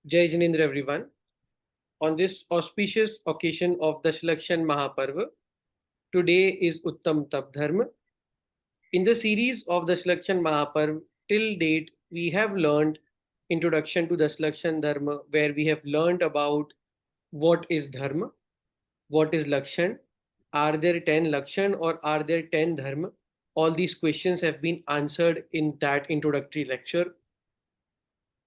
Jai Jinendra everyone. On this auspicious occasion of DasLakshan Mahaparva, today is Uttam Tap Dharma. In the series of DasLakshan Mahaparva, till date, we have learned Introduction to DasLakshan Dharma, where we have learned about what is Dharma, what is Lakshan, are there 10 Lakshan or are there 10 Dharma? All these questions have been answered in that introductory lecture.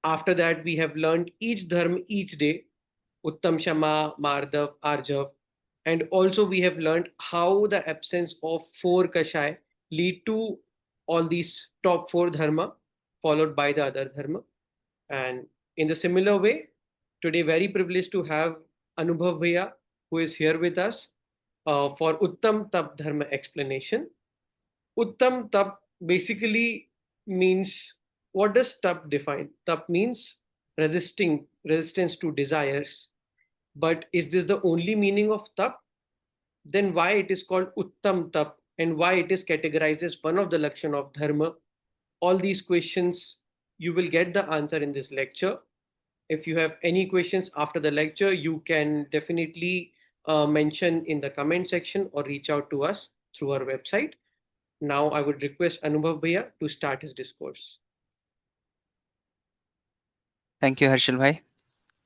After that, we have learned each dharma each day, Uttam Shama, Mardav, Arjav. And also we have learned how the absence of four Kashai lead to all these top four dharma followed by the other dharma. And in the similar way, today very privileged to have Anubhav Bhaiya who is here with us for Uttam Tap Dharma explanation. Uttam Tap basically means, what does Tap define? Tap means resistance to desires. But is this the only meaning of Tap? Then why it is called Uttam Tap and why it is categorized as one of the Lakshan of Dharma? All these questions you will get the answer in this lecture. If you have any questions after the lecture, you can definitely mention in the comment section or reach out to us through our website. Now I would request Anubhav Bhaiya to start his discourse. Thank you, Harshal Bhai.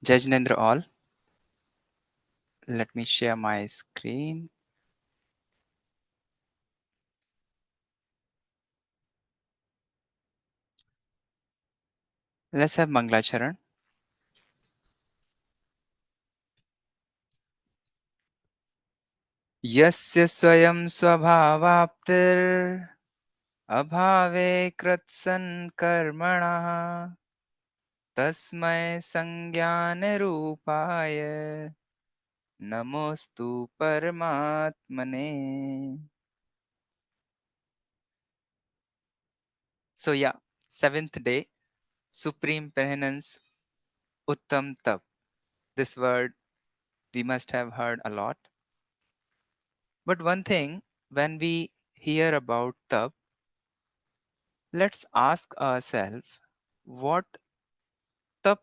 Jai Jinendra all. Let me share my screen. Let's have Manglacharan. यस्य स्वयं स्वभावाप्तिर अभावे कृत्सन् कर्मणः तस्मै संज्ञानरूपाय नमोस्तु परमात्मने. So yeah, seventh day, Supreme Penance, Uttam Tap. This word we must have heard a lot. But one thing, when we hear about Tap, let's ask ourselves what Tap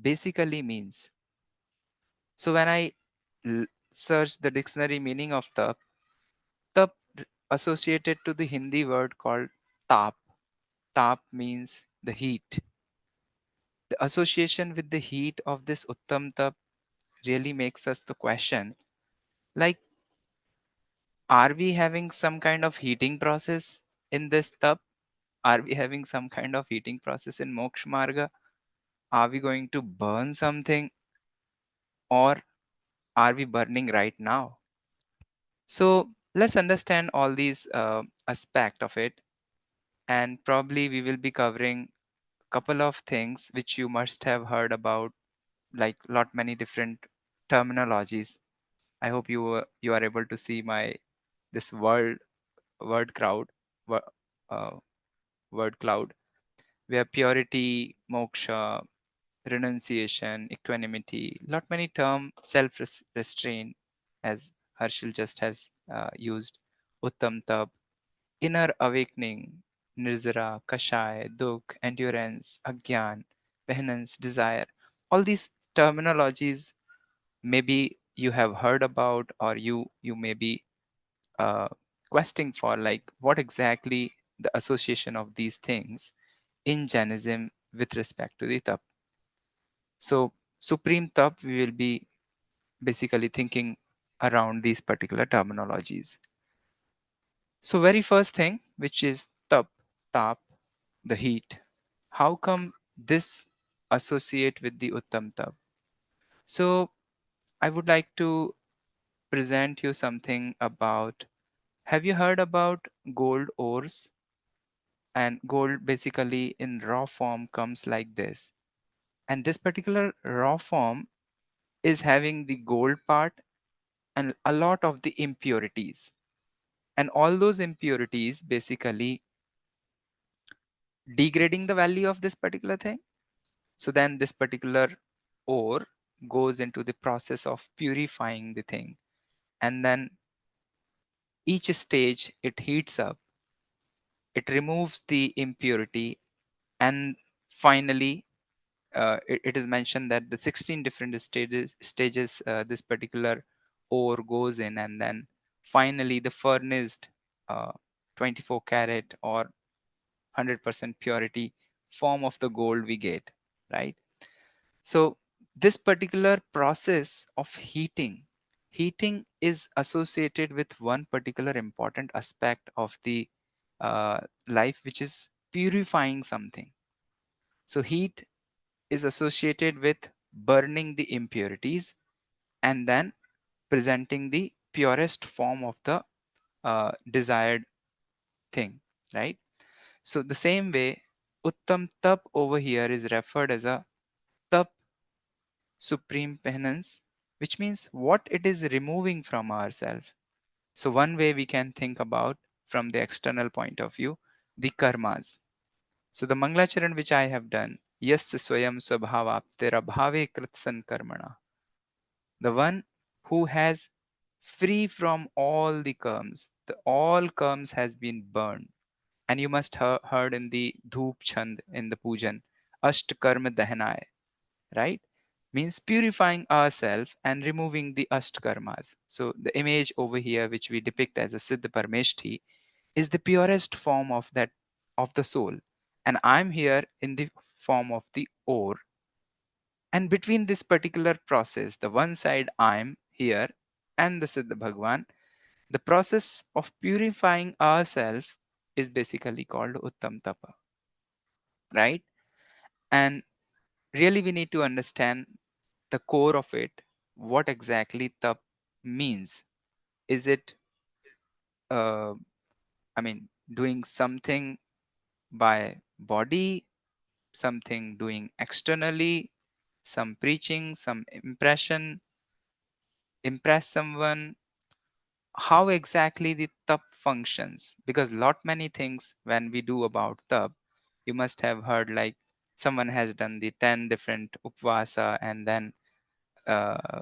basically means. So when I search the dictionary meaning of Tap, Tap associated to the Hindi word called Tap. Tap means the heat. The association with the heat of this Uttam Tap really makes us the question, like, are we having some kind of heating process in this tap? Are we having some kind of heating process in moksha marga? Are we going to burn something, or are we burning right now? So let's understand all these aspect of it, and probably we will be covering a couple of things which you must have heard about, like lot many different terminologies. I hope you are able to see my this word crowd wo- uh, word cloud, where purity, moksha, renunciation, equanimity, lot many term, self restraint, as Harshil just has used, uttam tap, inner awakening, nirzara, kashai, dukh, endurance, agyan, penance, desire. All these terminologies maybe you have heard about, or you may be uh, questing for, like, what exactly the association of these things in Jainism with respect to the tap. So supreme tap, we will be basically thinking around these particular terminologies. So very first thing, which is tap, the heat. How come this associate with the uttam tap? So I would like to present you something about, have you heard about gold ores? And gold basically in raw form comes like this, and this particular raw form is having the gold part and a lot of the impurities, and all those impurities basically degrading the value of this particular thing. So then this particular ore goes into the process of purifying the thing, and then each stage it heats up, it removes the impurity, and finally it is mentioned that the 16 different stages this particular ore goes in, and then finally the furnished uh, 24 karat or 100% purity form of the gold we get, right? So this particular process of heating is associated with one particular important aspect of the uh, life, which is purifying something. So heat is associated with burning the impurities and then presenting the purest form of the desired thing, right? So the same way, Uttam Tap over here is referred as a Tap, supreme penance, which means what it is removing from ourselves. So one way we can think about from the external point of view, the karmas. So the Manglacharan which I have done, yes swayam swabhavaptirabhave kritsan karmana, the one who has free from all the karms, the all karms has been burned. And you must have heard in the dhoop chand in the pujan, asht karma dahanay, right? Means purifying ourselves and removing the ast karmas. So the image over here which we depict as a siddha parmeshti is the purest form of that, of the soul, and I'm here in the form of the ore. And between this particular process, the one side I'm here and the siddha bhagwan, the process of purifying ourselves is basically called uttam tapa, right? And really we need to understand the core of it, what exactly tap means. Is it uh, I mean doing something by body, something doing externally, some preaching, some impression, impress someone? How exactly the tap functions? Because lot many things when we do about tap, you must have heard like someone has done the 10 different upvasa, and then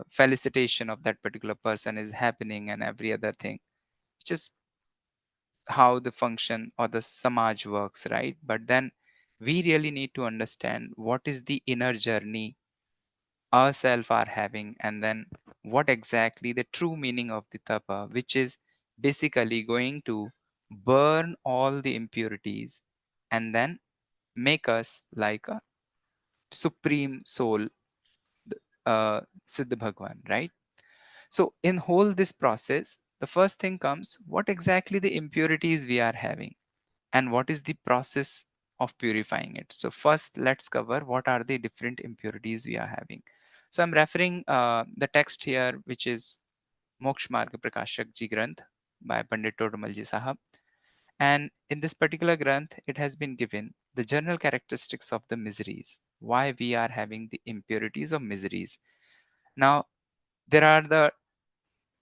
felicitation of that particular person is happening and every other thing, which is how the function or the samaj works, right? But then we really need to understand what is the inner journey ourselves are having, and then what exactly the true meaning of the tapa, which is basically going to burn all the impurities and then make us like a supreme soul, Siddha Bhagwan, right? So in whole this process, the first thing comes what exactly the impurities we are having and what is the process of purifying it. So first let's cover what are the different impurities we are having. So I'm referring the text here, which is Moksha Marga Prakashak Ji Granth by Pandit Todamal Ji Sahab. And in this particular Granth, it has been given the general characteristics of the miseries, why we are having the impurities of miseries. Now, there are the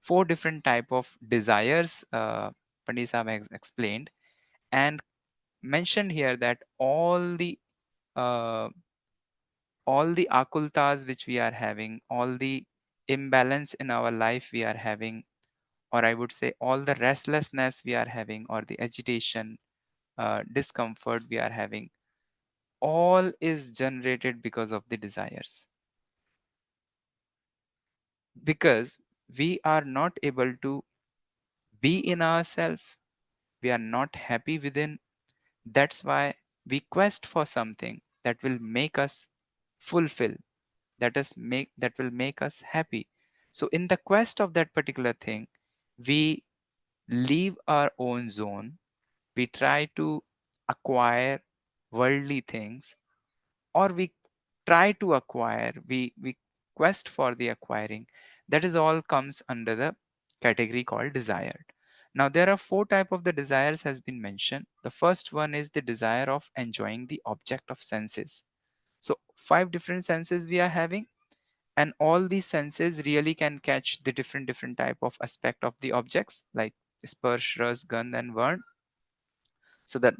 four different type of desires Pandit Sahab has explained and mentioned here that uh, all the akultas which we are having, all the imbalance in our life we are having, or I would say all the restlessness we are having, or the agitation, discomfort we are having, all is generated because of the desires. Because we are not able to be in ourselves, we are not happy within. That's why we quest for something that will make us fulfill, that will make us happy. So in the quest of that particular thing, we leave our own zone, we try to acquire worldly things, or we try to acquire, we quest for the acquiring. That is all comes under the category called desired. Now there are four type of the desires has been mentioned. The first one is the desire of enjoying the object of senses. So five different senses we are having, and all these senses really can catch the different type of aspect of the objects like sparsh, ras, gandh and varn. So that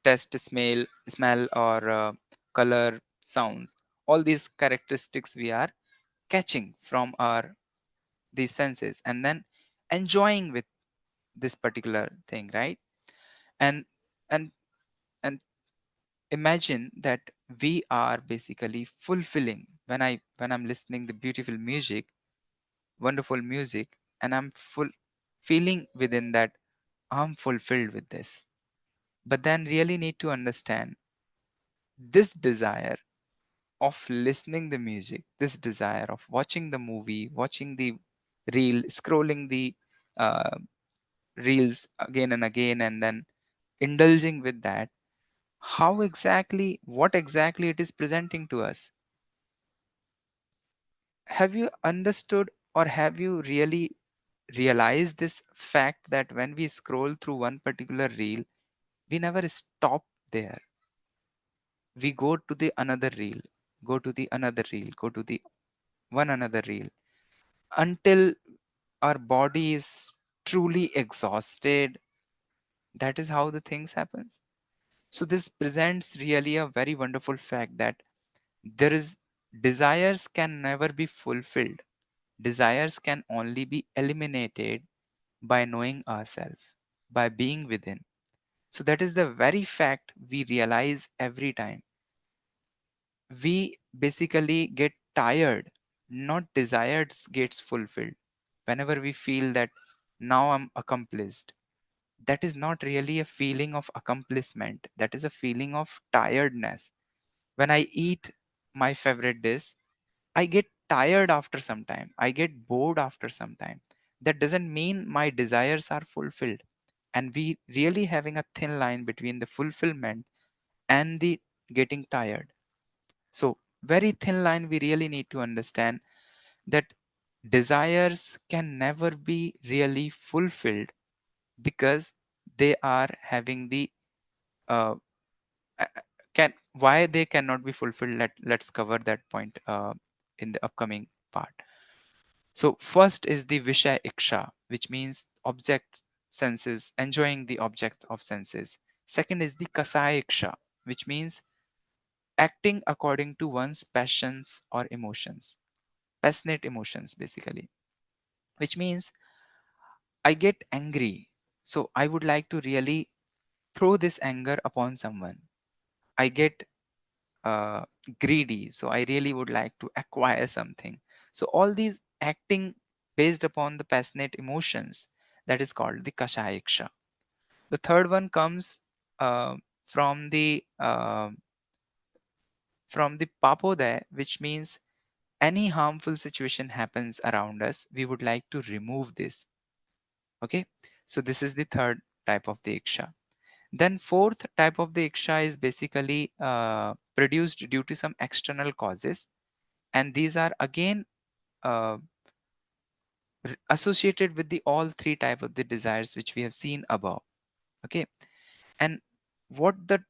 taste, smell or color, sounds, all these characteristics we are catching from our these senses and then enjoying with this particular thing, right? And and and Imagine that we are basically fulfilling when I'm listening the beautiful music, wonderful music, and I'm full feeling within that I'm fulfilled with this. But then really need to understand this desire of listening the music, this desire of watching the movie, watching the reel, scrolling the uh, reels again and again, and then indulging with that, how exactly, what exactly it is presenting to us. Have you understood, or have you really realized this fact that when we scroll through one particular reel, we never stop there. We go to the another reel, go to the another reel, go to the one another reel, until our body is truly exhausted. That is how the things happens. So this presents really a very wonderful fact that there is desires can never be fulfilled. Desires can only be eliminated by knowing ourselves, by being within. So that is the very fact we realize every time. We basically get tired, not desires gets fulfilled. Whenever we feel that now I'm accomplished, that is not really a feeling of accomplishment. That is a feeling of tiredness. When I eat my favorite dish, I get tired after some time. I get bored after some time. That doesn't mean my desires are fulfilled. And we really having a thin line between the fulfillment and the getting tired. So, very thin line we really need to understand that desires can never be really fulfilled because they are having the uh, can why they cannot be fulfilled. Let's cover that point in the upcoming part. So first is the Vishay Iksha, which means object senses, enjoying the object of senses. Second is the Kasaya Iksha, which means acting according to one's passions or emotions, passionate emotions basically, which means I get angry. So I would like to really throw this anger upon someone. I get uh, greedy. So I really would like to acquire something. So all these acting based upon the passionate emotions, that is called the kashayiksha. The third one comes uh, from the uh, from the papodaya, which means any harmful situation happens around us, we would like to remove this. Okay, so this is the third type of the iksha. Then fourth type of the iksha is basically produced due to some external causes, and these are again uh, associated with the all three type of the desires which we have seen above. Okay, and what the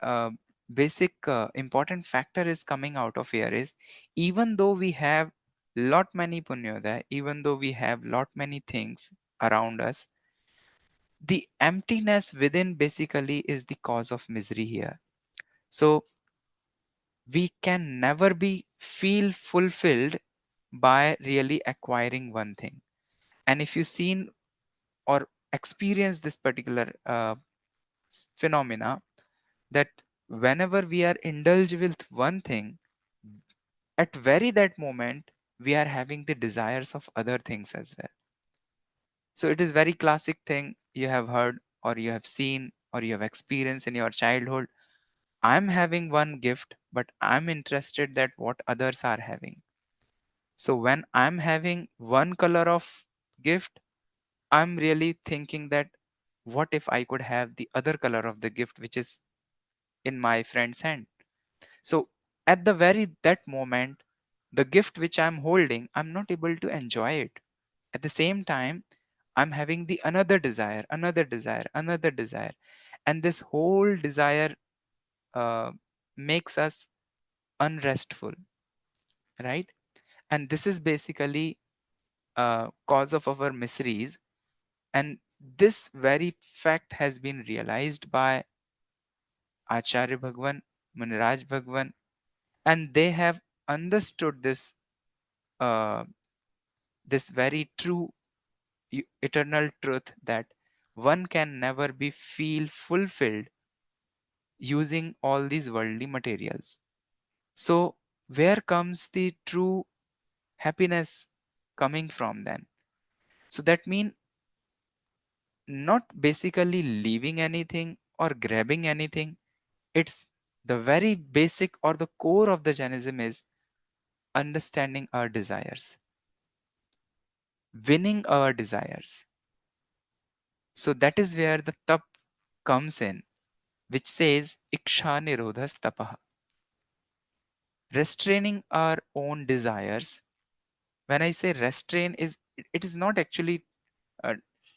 uh, basic important factor is coming out of here is, even though we have lot many punyodaya, even though we have lot many things around us, the emptiness within basically is the cause of misery here. So we can never be feel fulfilled by really acquiring one thing. And if you've seen or experienced this particular phenomena, that whenever we are indulged with one thing, at very that moment we are having the desires of other things as well. So it is very classic thing you have heard or you have seen or you have experienced in your childhood. I'm having one gift, but I'm interested that what others are having. So when I'm having one color of gift, I'm really thinking that what if I could have the other color of the gift which is in my friend's hand. So at the very that moment, the gift which I'm holding, I'm not able to enjoy it. At the same time, I'm having the another desire, another desire, another desire. And this whole desire uh, makes us unrestful, right? And this is basically cause of our miseries. And this very fact has been realized by Acharya Bhagwan, Muniraj Bhagwan, and they have understood uh, this very true eternal truth that one can never be feel fulfilled using all these worldly materials. So, where comes the true happiness coming from then? So, that means not basically leaving anything or grabbing anything. It's the very basic or the core of the Jainism is understanding our desires, winning our desires. So that is where the tap comes in, which says iksha nirodhas tapah, restraining our own desires. When I say restrain, it is not actually uh,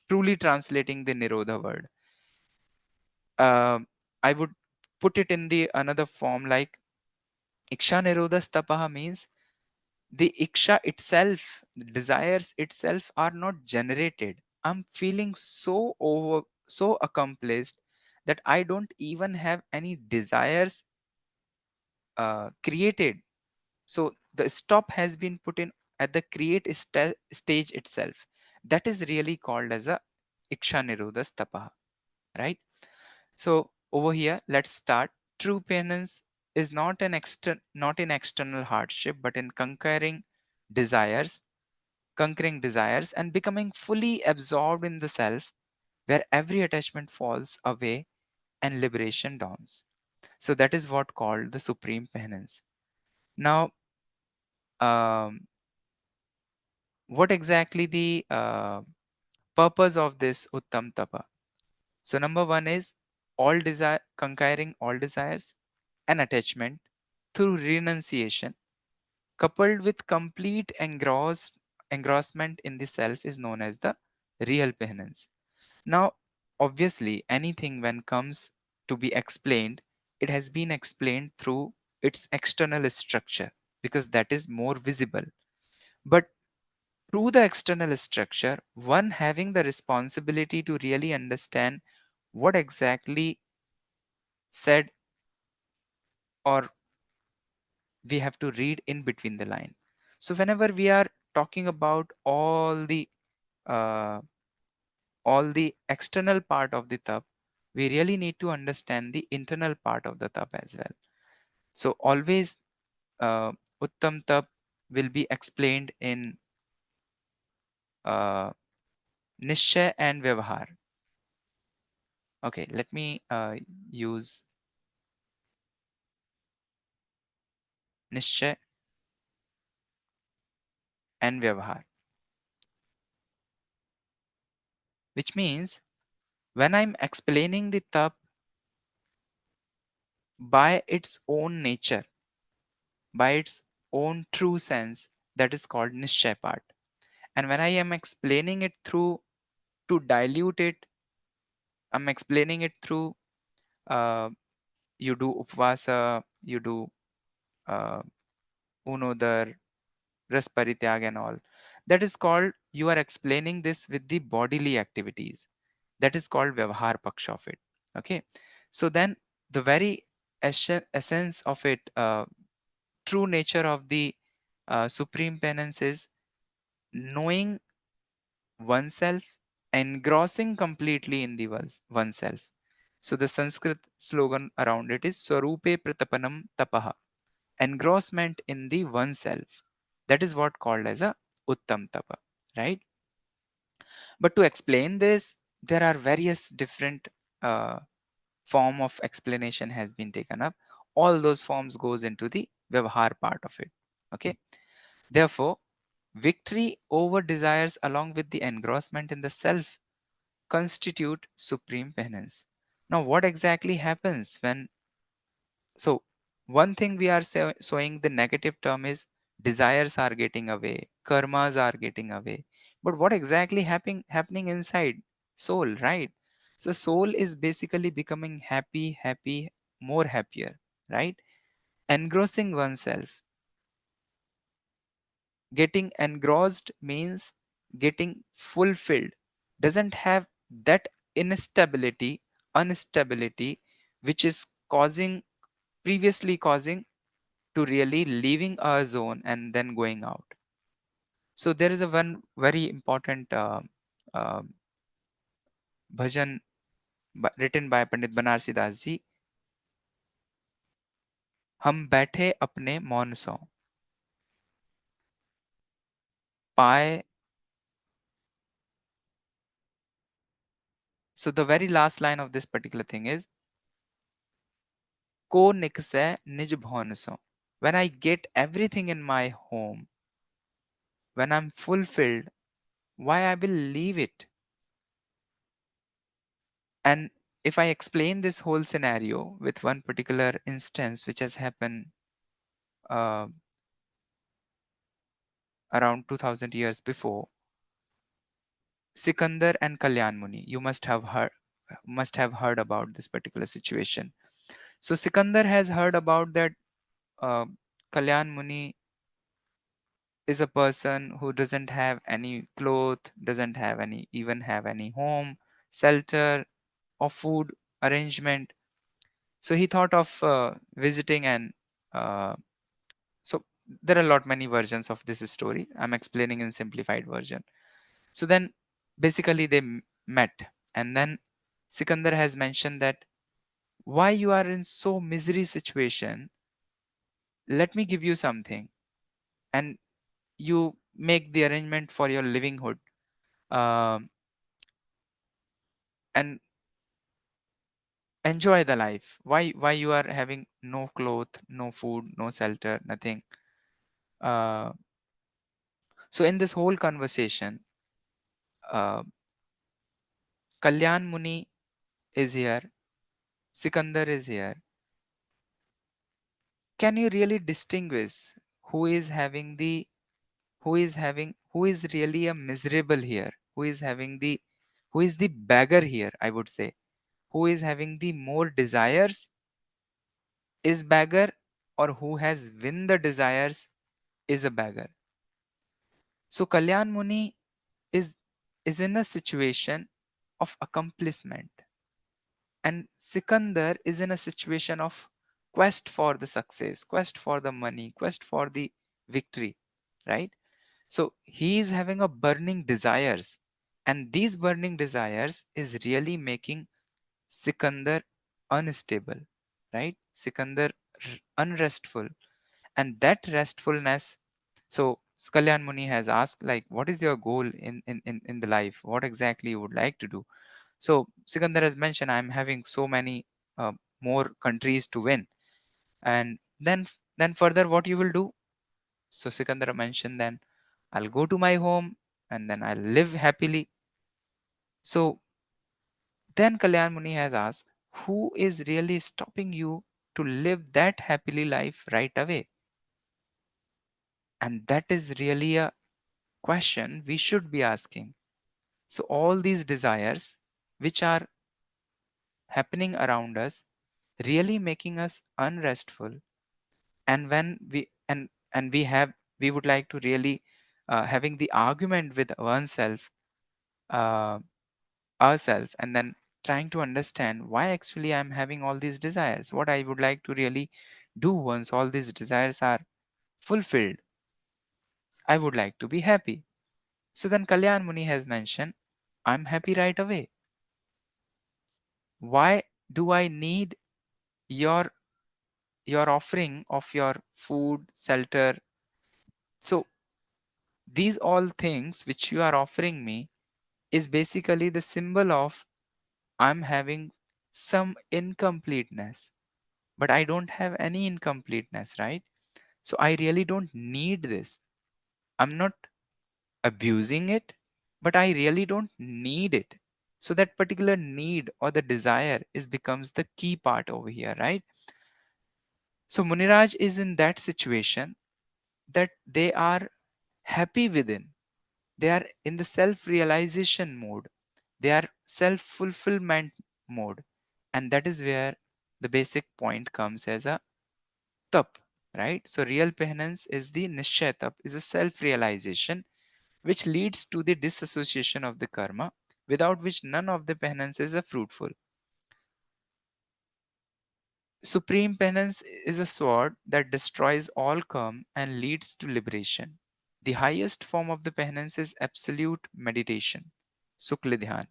truly translating the nirodha word. Uh, I would put it in the another form like iksha nirodhas tapah means the iksha itself, the desires itself are not generated. I'm feeling so accomplished that I don't even have any desires created. So the stop has been put in at the stage itself. That is really called as a iksha nirodha stapa, right? So over here, let's start. True penance is not in external hardship, but in desires, conquering desires, and becoming fully absorbed in the self, where every attachment falls away and liberation dawns. So that is what called the supreme penance. Now, um, what exactly the purpose of this Uttam Tapa? So number one is all desire, conquering all desires and attachment through renunciation, coupled with complete engrossment in the self, is known as the real penance. Now, obviously, anything when comes to be explained, it has been explained through its external structure because that is more visible. But through the external structure, one having the responsibility to really understand what exactly said, or we have to read in between the line. So whenever we are talking about uh, all the external part of the tap, we really need to understand the internal part of the tap as well. So always uh, Uttam Tap will be explained in uh, Nishchay and Vyavahar. Okay, let me use Nishchay and Vyavahar, which means when I'm explaining the tap by its own nature, by its own true sense, that is called Nishchay part. And when I am explaining it through to dilute it, I'm explaining it through uh, you do upvasa, you do uh, unodar, ras parityag and all. That is called, you are explaining this with the bodily activities. That is called Vyavahar Paksha of it. Okay. So then the very essence of it, true nature of the supreme penance is knowing oneself, engrossing completely in the oneself. So the Sanskrit slogan around it is Swarupe Pratapanam Tapaha, engrossment in the oneself. That is what called as a Uttam Tapa, right? But to explain this, there are various different uh, form of explanation has been taken up. All those forms goes into the Vyavahar part of it. Okay. Therefore, victory over desires along with the engrossment in the self constitute supreme penance. Now, what exactly happens when? So, one thing we are showing the negative term is desires are getting away, karmas are getting away. But what exactly happening inside soul, right? So, soul is basically becoming happy, more happier, right? Engrossing oneself. Getting engrossed means getting fulfilled. Doesn't have that instability, which is previously causing to really leaving our zone and then going out. So there is a one very important uh, bhajan written by Pandit Banarsi Das ji, हम बैठे अपने मौन सो पाए. So the very last line of this particular thing is को निकसे निज भवन सो. When I get everything in my home, when I'm fulfilled, why I will leave it? And if I explain this whole scenario with one particular instance which has happened uh, around 2000 years before, Sikandar and Kalyan Muni, you must have heard about this particular situation. So Sikandar has heard about that uh, Kalyan Muni is a person who doesn't have any cloth, doesn't have any even have any home, shelter, or food arrangement. So he thought of visiting and uh, so there are a lot many versions of this story. I'm explaining in simplified version. So then basically they met, and then Sikandar has mentioned that why you are in so misery situation, let me give you something, and you make the arrangement for your livelihood, um, and enjoy the life. Why you are having no cloth, no food, no shelter, nothing. uh, so in this whole conversation, uh, Kalyan Muni is here, Sikandar is here. Can you really distinguish who is having the who is really a miserable here, who is the beggar here, I would say, who is having the more desires is beggar, or who has win the desires is a beggar. So Kalyan Muni is is in a situation of accomplishment, and Sikandar is in a situation of quest for the success, quest for the money, quest for the victory, right? So he is having a burning desires, and these burning desires is really making Sikandar unstable, right? Sikandar unrestful, and that restfulness. So Kalyan Muni has asked, like, what is your goal in the life? What exactly you would like to do? So Sikandar has mentioned, I'm having so many uh, more countries to win. And then further, what you will do? So Sikandar mentioned, then I'll go to my home and then I'll live happily. So then Kalyan Muni has asked, who is really stopping you to live that happily life right away? And that is really a question we should be asking. So all these desires which are happening around us really making us unrestful, and when we would like to really having the argument with oneself, uh, ourselves, and then trying to understand why actually I'm having all these desires, what I would like to really do once all these desires are fulfilled. I would like to be happy. So then Kalyan Muni has mentioned, I'm happy right away. Why do I need your offering of your food, shelter? So these all things which you are offering me is basically the symbol of I'm having some incompleteness, but I don't have any incompleteness, right? So I really don't need this. I'm not abusing it, but I really don't need it. So that particular need or the desire is becomes the key part over here, right? So Muniraj is in that situation that they are happy within. They are in the self realization mode. They are self fulfillment mode. And that is where the basic point comes as a tap, right? So real penance is the nishchay tap, is a self realization which leads to the disassociation of the karma, without which none of the penances are fruitful. Supreme penance is a sword that destroys all karma and leads to liberation. The highest form of the penance is absolute meditation, Sukla Dhyan.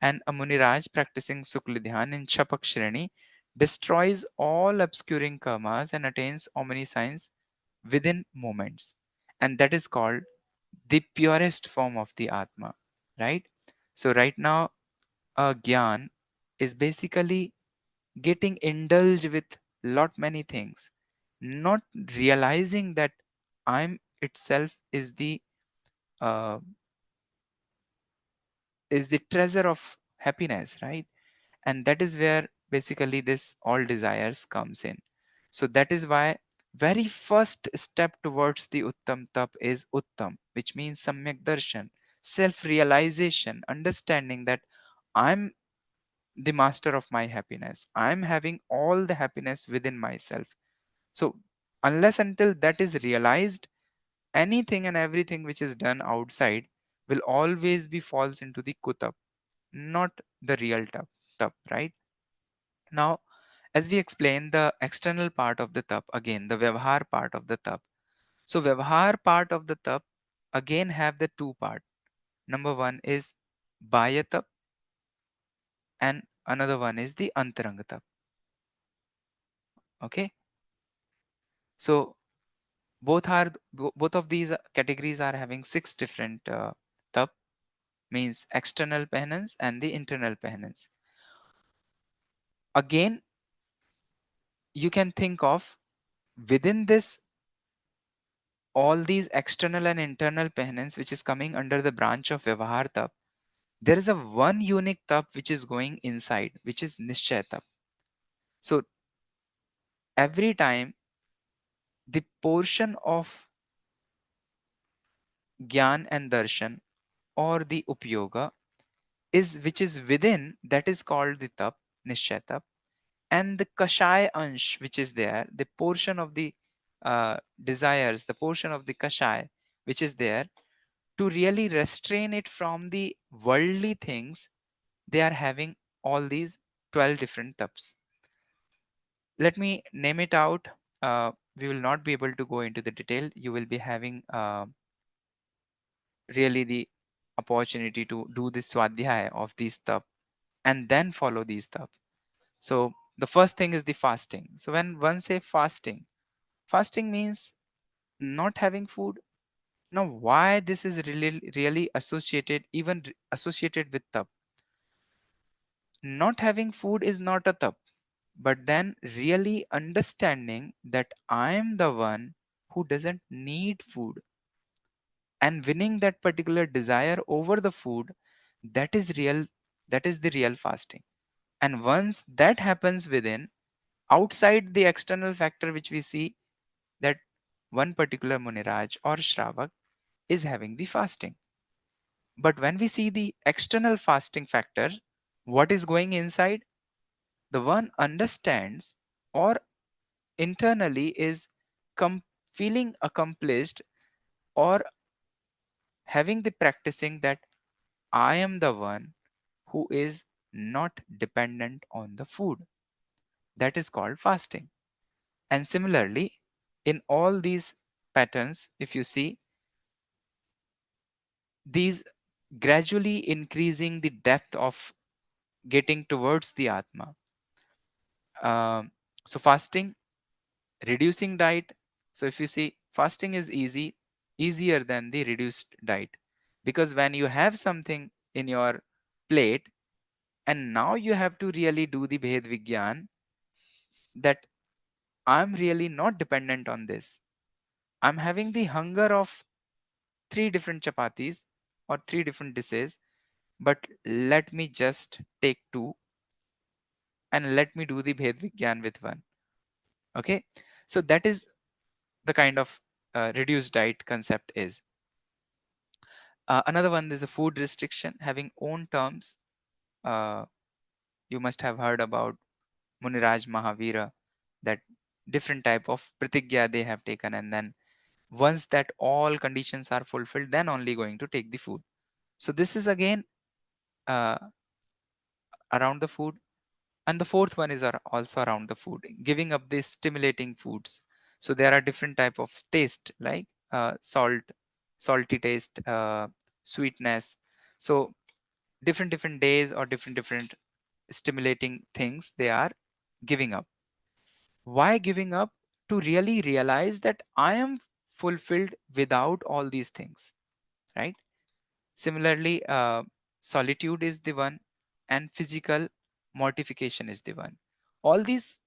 And a Muniraj practicing Sukla Dhyan in Chapak Shreni destroys all obscuring karmas, and attains omniscience within moments. And that is called the purest form of the Atma, right? So, right now, Gyan is basically getting indulged with lot many things, not realizing that I'm itself uh, is the treasure of happiness, right? And that is where basically this all desires comes in. So that is why very first step towards the uttam tap is uttam, which means samyak darshan, self realization, understanding that I'm the master of my happiness, I'm having all the happiness within myself. So unless until that is realized, anything and everything which is done outside will always be falls into the kutab, not the real tap, right? Now, as we explain the external part of the tap, again the vyavhar part of the tap. So vyavhar part of the tap again have the two part. Number one is baya tap, and another one is the antaranga tap. Okay, so both of these categories are having six different tap, means external penance and the internal penance. Again, you can think of within this all these external and internal penance which is coming under the branch of Vyavahar Tap, there is a one unique tap which is going inside, which is Nishchay Tap. So every time the portion of Gyan and Darshan or the Upyoga is which is within, that is called the tap, Nishchay Tap. And the Kashay Ansh which is there, the portion of the desires, the portion of the Kashay which is there, to really restrain it from the worldly things, they are having all these 12 different taps. Let me name it out. We will not be able to go into the detail. You will be having really the opportunity to do this swadhyaya of these tap and then follow these tap. So the first thing is the fasting. So when one say fasting, fasting means not having food. Now why this is really associated, even associated with tap? Not having food is not a tap, but then really understanding that I am the one who doesn't need food, and winning that particular desire over the food, that is real, that is the real fasting. And once that happens within, outside the external factor which we see, that one particular Muniraj or Shravak is having the fasting. But when we see the external fasting factor, what is going inside? The one understands or internally is feeling accomplished or having the practicing that I am the one who is not dependent on the food. That is called fasting. And similarly, in all these patterns, if you see, these gradually increasing the depth of getting towards the Atma. Um, so, fasting, reducing diet. So, if you see, fasting is easier than the reduced diet, because when you have something in your plate and now you have to really do the Bhed Vigyan, that I'm really not dependent on this. I'm having the hunger of three different chapatis or three different dishes, but let me just take two and let me do the Bhed Vigyan with one. Okay, so that is the kind of reduced diet concept is. Another one is a food restriction having own terms. Uh, you must have heard about Muniraj Mahavira, that different type of pratigya they have taken, and then once that all conditions are fulfilled, then only going to take the food. So this is again uh, around the food. And the fourth one is also around the food, giving up the stimulating foods. So there are different type of taste, like salty taste, sweetness. So different days or different stimulating things they are giving up. Why giving up? To really realize that I am fulfilled without all these things, right? Similarly, solitude is the one, and physical mortification is the one. All these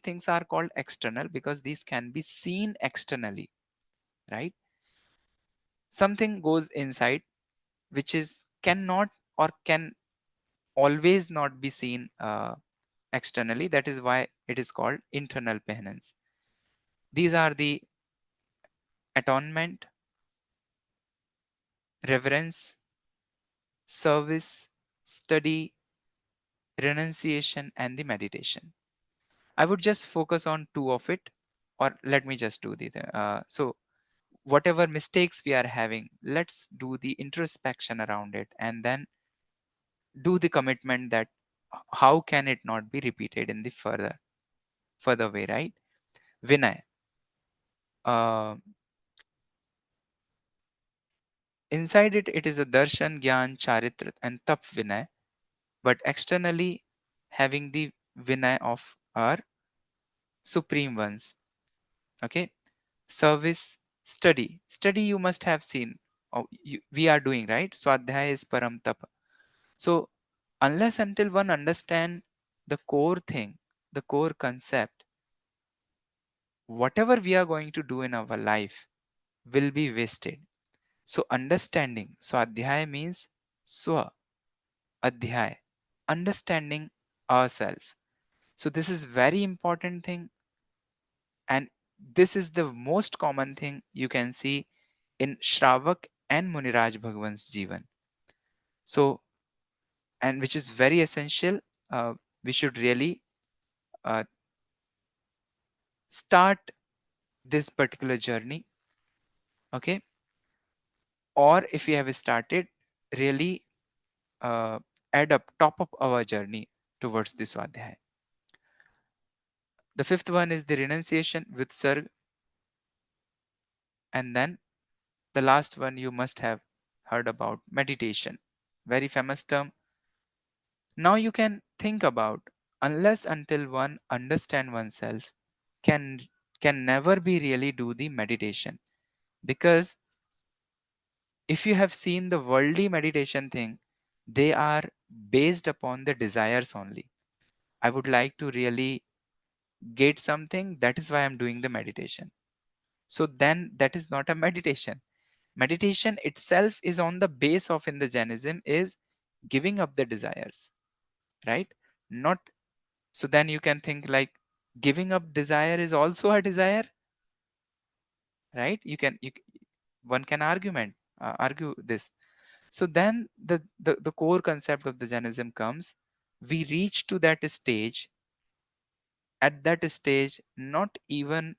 things are called external because these can be seen externally, right? Something goes inside which is cannot or can always not be seen externally. That is why it is called internal penance. These are the atonement, reverence, service, study, renunciation, and the meditation. I would just focus on two of it, or let me just do the so whatever mistakes we are having, let's do the introspection around it, and then do the commitment that how can it not be repeated in the further way, right? Vinay. Uh, Inside it, it is a darshan, gyan, charitra, and tap vinay, but externally having the vinay of our supreme ones. Okay, service, study you must have seen. Oh, we are doing right. So adhyaya is param tapa. So unless until one understand the core thing, the core concept, whatever we are going to do in our life will be wasted. So understanding. So adhyaya means swa, adhyaya, understanding ourselves. So this is very important thing, and this is the most common thing you can see in Shravak and Muniraj Bhagwan's Jivan. So, and which is very essential. We should really uh, start this particular journey. Okay, or if we have started, really uh, add up, top up our journey towards this Swadhyaya. The fifth one is the renunciation with Sarg, and then the last one you must have heard about meditation. Very famous term. Now you can think about, unless until one understand oneself can can never be really do the meditation, because if you have seen the worldly meditation thing, they are based upon the desires only. I would like to really get something, that is why I'm doing the meditation. So then that is not a meditation. Meditation itself is on the base of, in the Jainism, is giving up the desires, right? Not. So then you can think like giving up desire is also a desire, right? One can argue this. So then the core concept of the Jainism comes. We reach to that stage. At that stage, not even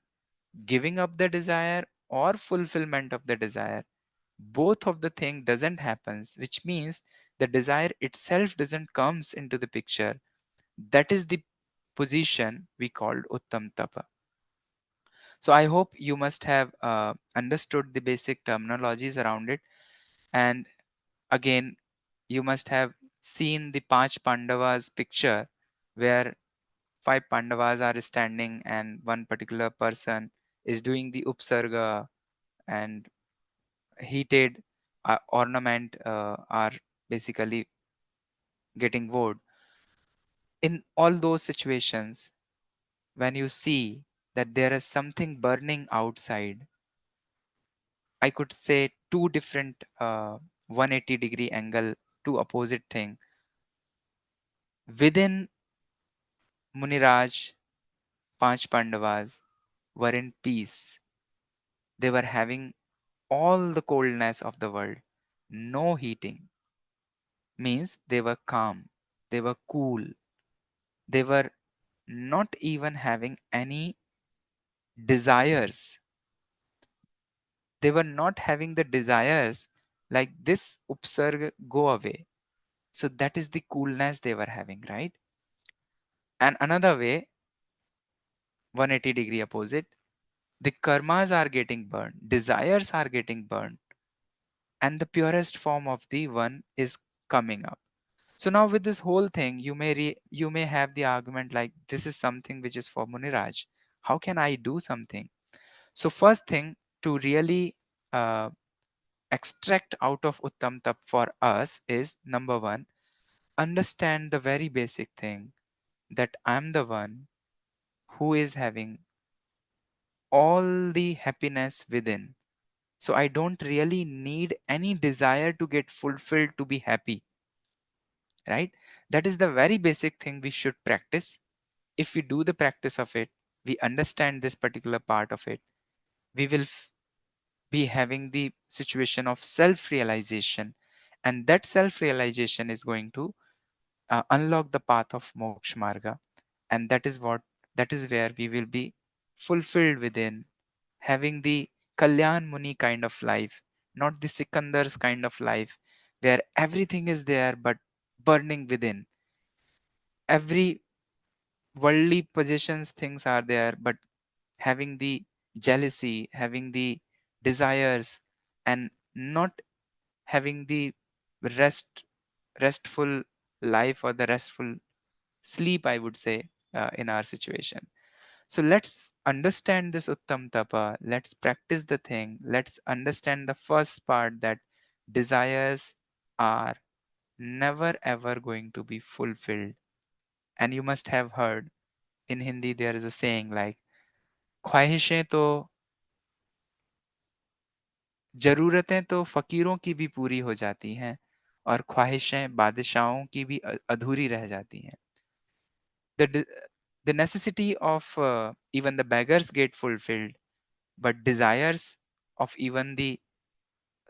giving up the desire or fulfillment of the desire, both of the thing doesn't happens, which means the desire itself doesn't comes into the picture. That is the position we called Uttam Tapa. So I hope you must have understood the basic terminologies around it. And again, you must have seen the Panch Pandavas picture, where five Pandavas are standing and one particular person is doing the upsarga, and heated ornament are basically getting wood. In all those situations, when you see that there is something burning outside, I could say two different 180-degree angle, two opposite thing. Within Muniraj, Panch Pandavas were in peace. They were having all the coldness of the world. No heating. Means they were calm. They were cool. They were not even having any desires. They were not having the desires like this upsarg go away. So that is the coolness they were having, right? And another way, 180-degree opposite, the karmas are getting burned, desires are getting burned, and the purest form of the one is coming up. So now with this whole thing, you may have the argument like, this is something which is for Muniraj. How can I do something? So first thing to really uh, extract out of Uttam Tap for us is, number one, understand the very basic thing, that I'm the one who is having all the happiness within. So I don't really need any desire to get fulfilled to be happy, right? That is the very basic thing we should practice. If we do the practice of it, we understand this particular part of it, we will be having the situation of self realization, and that self realization is going to unlock the path of moksha marga, and that is where we will be fulfilled within, having the Kalyan Muni kind of life, not the Sikandar's kind of life, where everything is there but burning within. Every worldly possessions things are there, but having the jealousy, having the desires, and not having the rest restful life, or the restful sleep, I would say, in our situation. So let's understand this Uttam Tapa. Let's practice the thing. Let's understand the first part, that desires are never ever going to be fulfilled. And you must have heard in Hindi there is a saying like, ख्वाहिशें तो ज़रूरतें तो फ़कीरों की भी पूरी हो जाती हैं, और ख्वाहिशें बादशाहों की भी अधूरी रह जाती हैं. The de the necessity of even the beggars get fulfilled, but desires of even the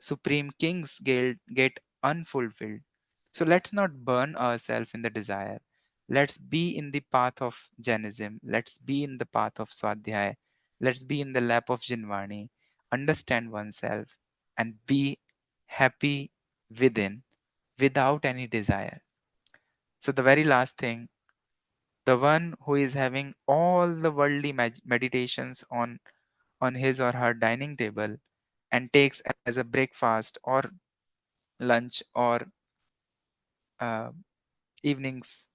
supreme kings get unfulfilled. So let's not burn ourselves in the desire. Let's be in the path of Jainism. Let's be in the path of Swadhyay. Let's be in the lap of Jinvani. Understand oneself and be happy within, without any desire. So the very last thing, the one who is having all the worldly meditations on his or her dining table, and takes as a breakfast or lunch or uh, evening's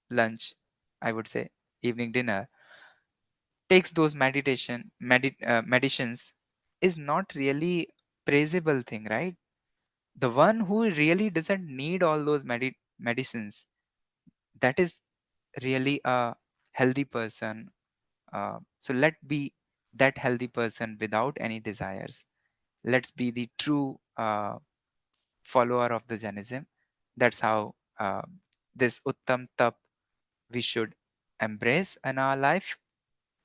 lunch, I would say evening dinner, takes those medicines, is not really praisable thing, right? The one who really doesn't need all those medicines, that is really a healthy person. So let be that healthy person without any desires. Let's be the true follower of the Jainism. That's how this Uttam Tap we should embrace in our life.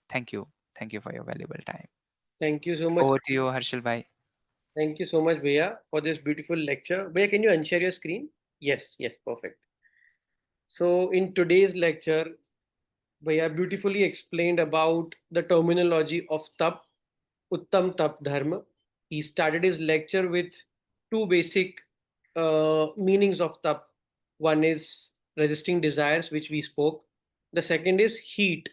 Thank you. Thank you for your valuable time. Thank you so much. Over to you, Harshal Bhai. Thank you so much, Bhaiya, for this beautiful lecture. Bhaiya, can you unshare your screen? Yes, yes, perfect. So, in today's lecture, Bhaiya beautifully explained about the terminology of tap, Uttam Tap Dharma. He started his lecture with two basic meanings of tap. One is resisting desires, which we spoke. The second is heat.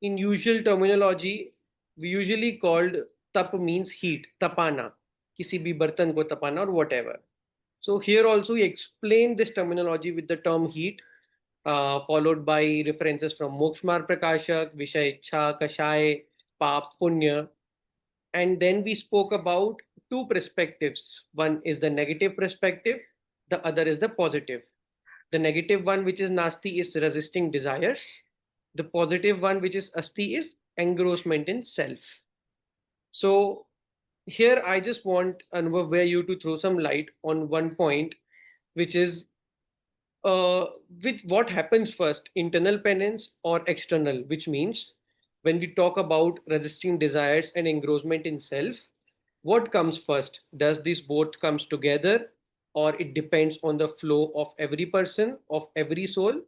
In usual terminology, we usually called tap means heat, tapana, किसी भी बर्तन को tapana or whatever. So here also we explained this terminology with the term heat, followed by references from Mokshmar Prakashak, Vishay Ichha, Kashay, Pap, Punya. And then we spoke about two perspectives. One is the negative perspective, the other is the positive. The negative one, which is Nasti, is resisting desires. The positive one, which is Asti, is engrossment in self. So here I just want Anubhav, where you to throw some light on one point, which is with what happens first, internal penance or external, which means when we talk about resisting desires and engrossment in self, what comes first? Does this both comes together, or it depends on the flow of every person, of every soul?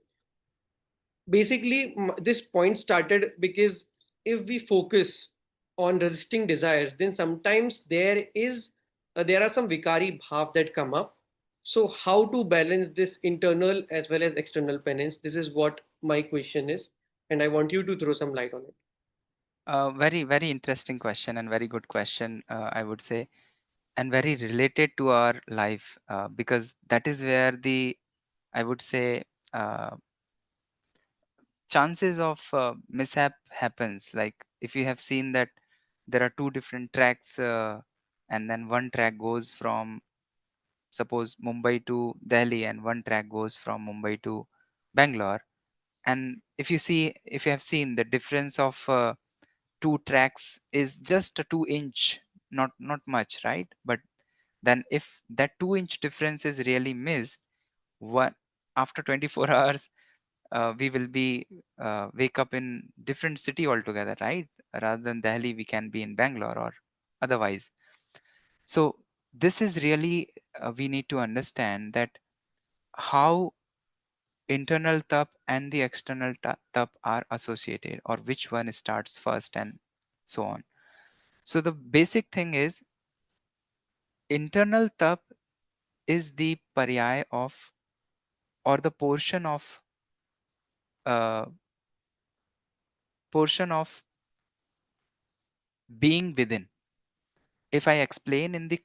Basically, this point started because if we focus on resisting desires, then sometimes there are some vikari bhav that come up. So how to balance this internal as well as external penance? This is what my question is, and I want you to throw some light on it. Very, very interesting question, and very good question, I would say, and very related to our life, because that is where the I would say, uh, chances of mishap happens. Like if you have seen that there are two different tracks, and then one track goes from, suppose, Mumbai to Delhi, and one track goes from Mumbai to Bangalore. And if you have seen, the difference of two tracks is just a 2 inch, not much, right? But then if that 2 inch difference is really missed, what, after 24 hours, we will be wake up in different city altogether, right? Rather than Delhi, we can be in Bangalore or otherwise. So this is really, we need to understand that how internal tap and the external tap are associated, or which one starts first, and so on. So the basic thing is, internal tap is the paryay of, or the uh, portion of being within. If I explain in the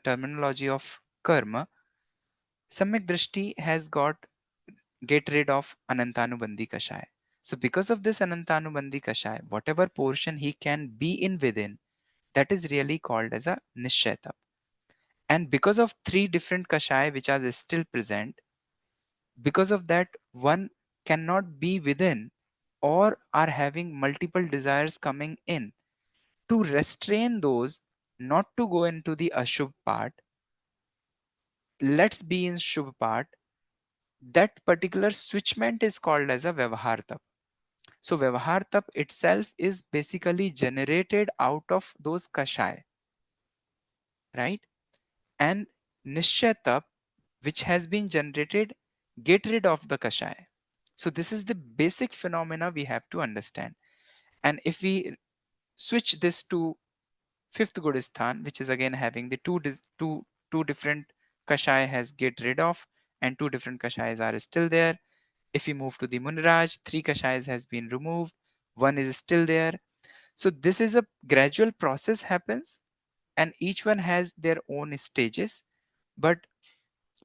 terminology of karma, Samyak Drishti has got get rid of Anantanubandhi Kashaya. So because of this Anantanubandhi Kashaya, whatever portion he can be in within, that is really called as a Nishchayata. And because of three different Kashaya which are still present, because of that, one cannot be within, or are having multiple desires coming in. To restrain those, not to go into the Ashubh part, let's be in Shubh part, that particular switchment is called as a Vyavahar Tap. So Vyavahar Tap itself is basically generated out of those Kashaya, right? And Nishchay Tap, which has been generated, get rid of the Kashaya. So this is the basic phenomena we have to understand. And if we switch this to fifth Godisthan, which is again having the two different Kashaya has get rid of, and two different Kashayas are still there. If we move to the Munraj, three Kashayas has been removed, one is still there. So this is a gradual process happens, and each one has their own stages. But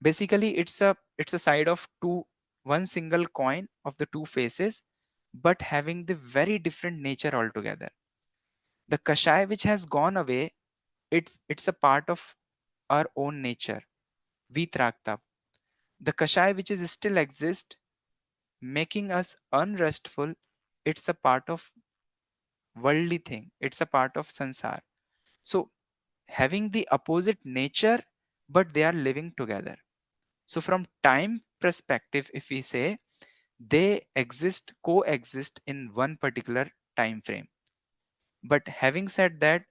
basically it's a side of two, one single coin of the two faces, but having the very different nature altogether. The Kashaya which has gone away, it's a part of our own nature, Vitrakta. The Kashaya which is still exist, making us unrestful, it's a part of worldly thing, it's a part of sansar. So having the opposite nature, but they are living together. So from time perspective, if we say, they exist, coexist in one particular time frame. But having said that,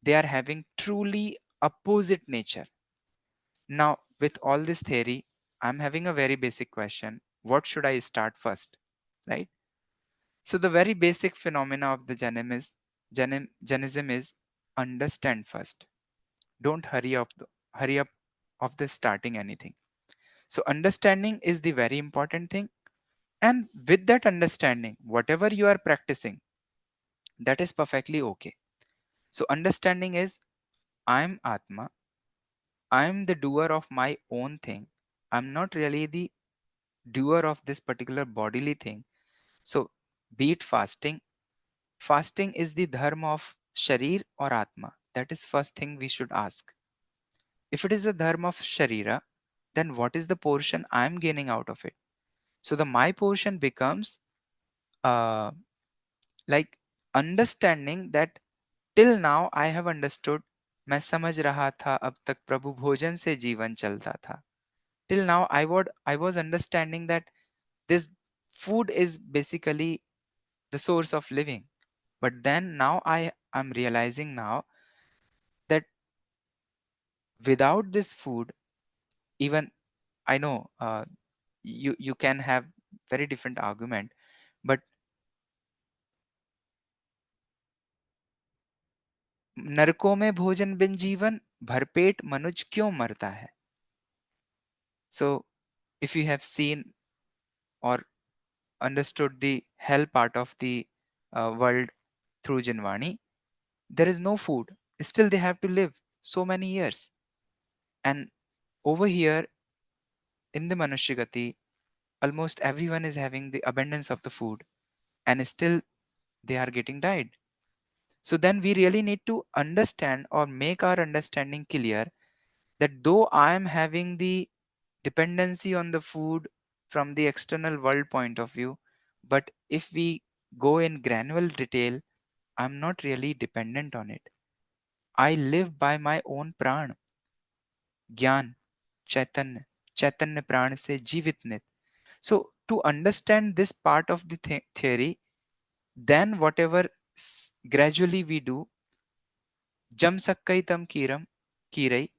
they are having truly opposite nature. Now with all this theory, I'm having a very basic question: what should I start first, right? So the very basic phenomena of the Jainism is, understand first. Don't hurry up of the starting anything. So understanding is the very important thing. And with that understanding, whatever you are practicing, that is perfectly okay. So understanding is, I'm Atma, I'm the doer of my own thing. I'm not really the doer of this particular bodily thing. So be it fasting. Fasting is the dharma of Sharir or Atma. That is first thing we should ask. If it is the dharma of Sharira, then what is the portion I am gaining out of it? So the my portion becomes uh, like understanding that till now I have understood, मैं समझ रहा था अब तक प्रभु भोजन से जीवन चलता था. Till now I was understanding that this food is basically the source of living. But then now I am realizing now that without this food, even I know you can have very different argument, but नरकों में भोजन बिन जीवन, भरपेट मनुज क्यों मरता है? So if you have seen or understood the hell part of the world through Jinvani, there is no food. Still, they have to live so many years. And over here in the Manushyagati, almost everyone is having the abundance of the food, and still they are getting died. So then we really need to understand or make our understanding clear that though I am having the dependency on the food from the external world point of view, but if we go in granular detail, I'm not really dependent on it. I live by my own pran, ज्ञान, chaitanya, chaitanya pran se जीवित नित. So to understand this part of the theory, then whatever gradually we do, jam sakkai tam kirai,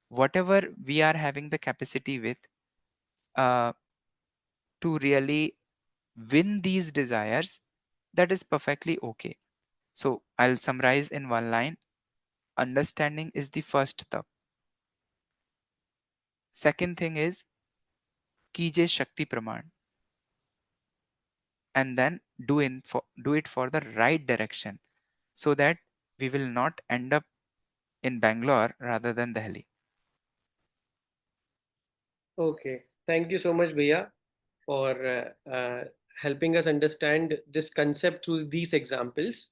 whatever we are having the capacity with, uh, to really win these desires, that is perfectly okay. So I'll summarize in one line. Understanding is the first tap. Second thing is कीजिए शक्ति प्रमाण, and then do it for the right direction, so that we will not end up in Bangalore rather than Delhi. Okay, thank you so much, Bhaiya, for helping us understand this concept through these examples.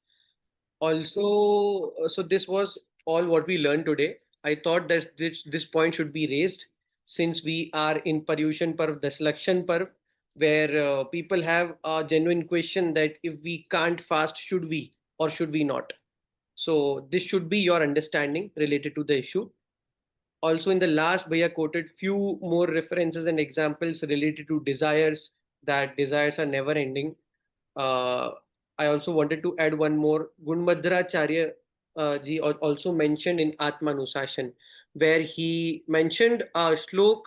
Also, so this was all what we learned today. I thought that this point should be raised since we are in Paryushan Parv, DasLakshan Parv, where people have a genuine question that if we can't fast, should we or should we not? So this should be your understanding related to the issue. Also, in the last, Bhaiya quoted few more references and examples related to desires, that desires are never ending. Uh, I also wanted to add one more. Gunmadracharya ji also mentioned in Atmanusashan, where he mentioned a shlok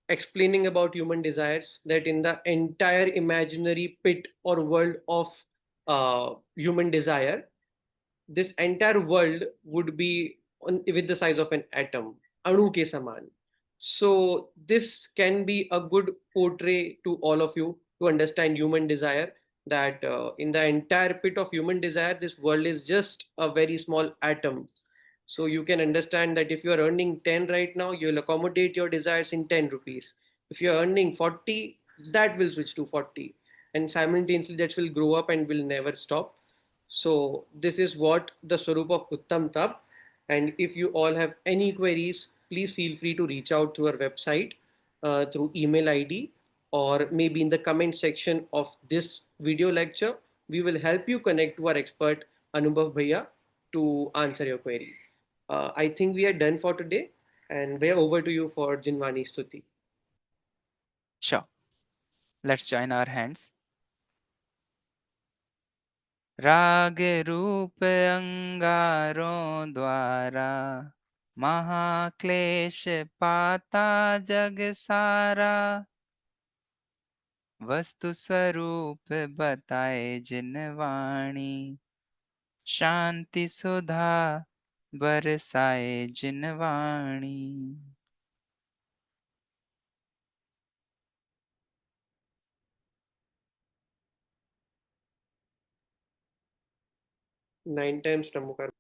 explaining about human desires, that in the entire imaginary pit or world of human desire, this entire world would be with the size of an atom, anu ke saman. So this can be a good portray to all of you to understand human desire, that in the entire pit of human desire, this world is just a very small atom. So you can understand that if you are earning 10 right now, you'll accommodate your desires in 10 rupees. If you're earning 40, that will switch to 40. And simultaneously, that will grow up and will never stop. So this is what the Swarup of Uttam Tap. And if you all have any queries, please feel free to reach out through our website, through email ID, or maybe in the comment section of this video lecture. We will help you connect to our expert Anubhav Bhaiya to answer your query. I think we are done for today, and we're over to you for Jinwani Stuti. Sure, let's join our hands. राग रूप अंगारों द्वारा महाक्लेश पाता जग सारा, वस्तु स्वरूप बताए जिन वाणी, शांति सुधा बरसाए जिन वाणी. Nine times Namu Karma.